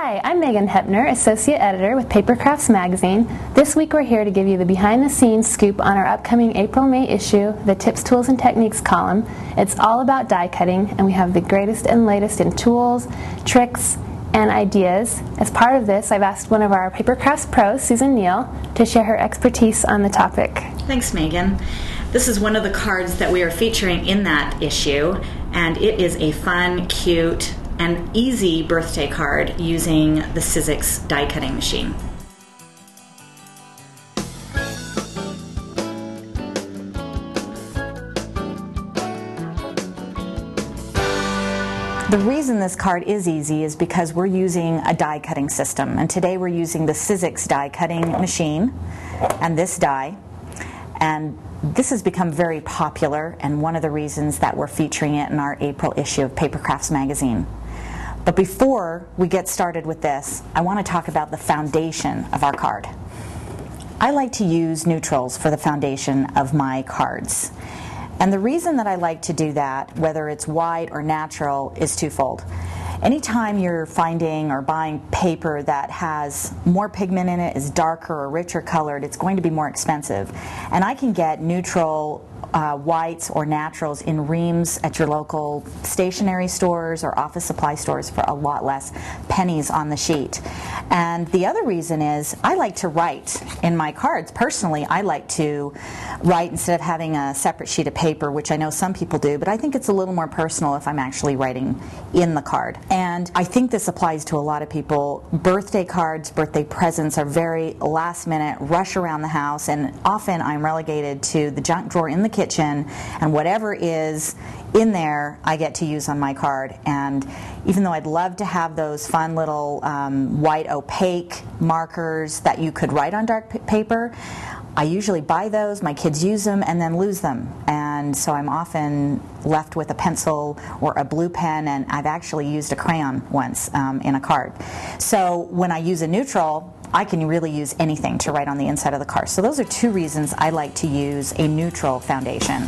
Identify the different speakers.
Speaker 1: Hi, I'm Megan Hepner, Associate Editor with Paper Crafts Magazine. This week we're here to give you the behind-the-scenes scoop on our upcoming April-May issue, the Tips, Tools, and Techniques column. It's all about die cutting, and we have the greatest and latest in tools, tricks, and ideas. As part of this, I've asked one of our Paper Crafts pros, Susan Neal, to share her expertise on the topic.
Speaker 2: Thanks, Megan. This is one of the cards that we are featuring in that issue, and it is a fun, cute, and easy birthday card using the Sizzix die cutting machine.
Speaker 3: The reason this card is easy is because we're using a die cutting system, and today we're using the Sizzix die cutting machine and this die, and this has become very popular and one of the reasons that we're featuring it in our April issue of Paper Crafts Magazine. But before we get started with this, I want to talk about the foundation of our card. I like to use neutrals for the foundation of my cards. And the reason that I like to do that, whether it's white or natural, is twofold. Anytime you're finding or buying paper that has more pigment in it, is darker or richer colored, it's going to be more expensive. And I can get neutral whites or naturals in reams at your local stationery stores or office supply stores for a lot less, pennies on the sheet. And the other reason is I like to write in my cards. Personally, I like to write instead of having a separate sheet of paper, which I know some people do, but I think it's a little more personal if I'm actually writing in the card. And I think this applies to a lot of people. Birthday cards, birthday presents are very last minute, rush around the house, and often I'm relegated to the junk drawer in the kitchen, and whatever is in there I get to use on my card. And even though I'd love to have those fun little white opaque markers that you could write on dark paper, I usually buy those, my kids use them, and then lose them. And so I'm often left with a pencil or a blue pen, and I've actually used a crayon once in a card. So when I use a neutral, I can really use anything to write on the inside of the card. So those are two reasons I like to use a neutral foundation.